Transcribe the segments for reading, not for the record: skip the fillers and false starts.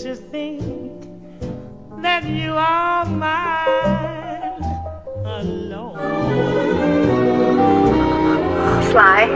makes you think that you are mine alone. Fly.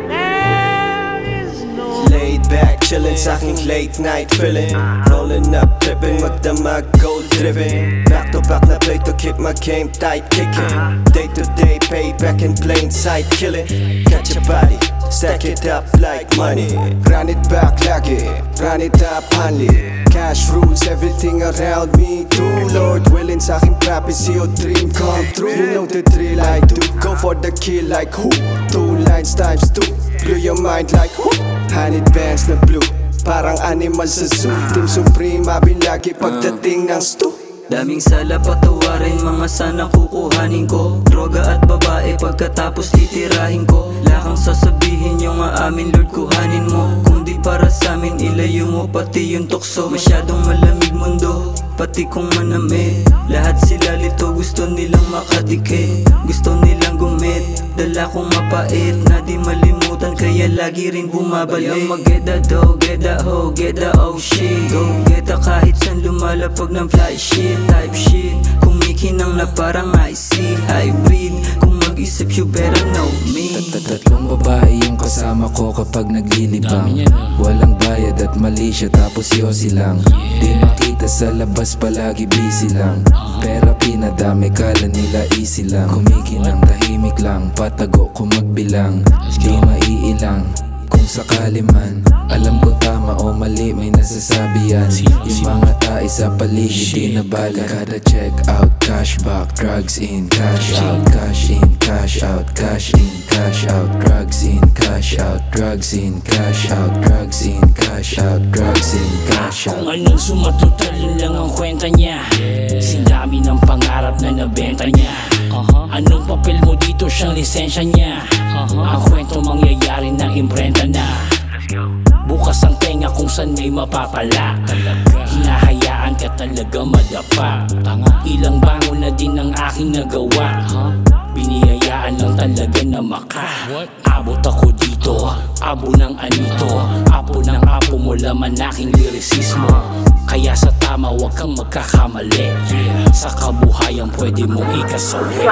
There is no laid back, chillin' sa aking late night feeling. Rolling up, trippin', magdamag, gold driven. Back to back na play to keep my game tight kicking. Day to day, payback in plain sight killing. Catch your body, stack it up like money. Run it back lagi, run it up honey. Cash rules everything around me too. Lord willing sa aking prophecy o dream come true. You know the drill I do, go for the kill like who? 2 lines times 2, blow your mind like who? Honey bands na blue, parang animal sa zoo. Team Supreme, abin lagi pagdating ng stu. Daming sala patawarin, mga sana kukuhanin ko. Droga at babae pagkatapos titirahin ko. Lakang sasabihin yung aamin Lord kuhanin mo. Kung di para samin ilayo mo pati yung tukso. Masyadong malamig mundo, pati kung manamit. Lahat sila lito gusto nilang makadikit. Gusto nilang gumit, dala kong mapait na di malimutan kaya lagi rin bumabalik. Kaya mag-geda do, geda ho, geda oh shit. Go geda kahit san lumalapag ng fly shit. Type shit, kumikinang na parang icy hybrid. Kung mag-isip you better know me. Tatlong babae yung kasama ko kapag naglilibang. Walang bayad at mali siya tapos yosi lang. Di makita sa labas palagi busy lang. Pera pinadami kala nila easy lang. Kumikinang tahimik lang, patago kung magbilang. Di maiilang kung sakali man. Alam ko tama o mali may nasasabi yan. Yung mga tae sa paligid di nabala. Kada check out, cash back, drugs in, cash out. Cash in, cash out, cash in, cash out. Drugs in, cash out, drugs in, cash out. Drugs in, cash out, drugs in, cash out. Kung anong sumatotal yun lang ang kwenta niya. Sindami ng pangarap na nabenta niya. Anong papel mo dito siyang lisensya niya. Ang kwento mangyayari na imprenta na. Bukas ang tenga kung saan may mapapala. Hinahayaan ka talaga madapa. Ilang bangon na din ang aking nagawa. Biniyayaan lang talaga na maka. Abot ako dito, abo ng anito. Apo ng apo mo laman aking lirisismo. Kaya sa tama wag kang magkakamali. Sa kabuhayan pwede mong ikasawi.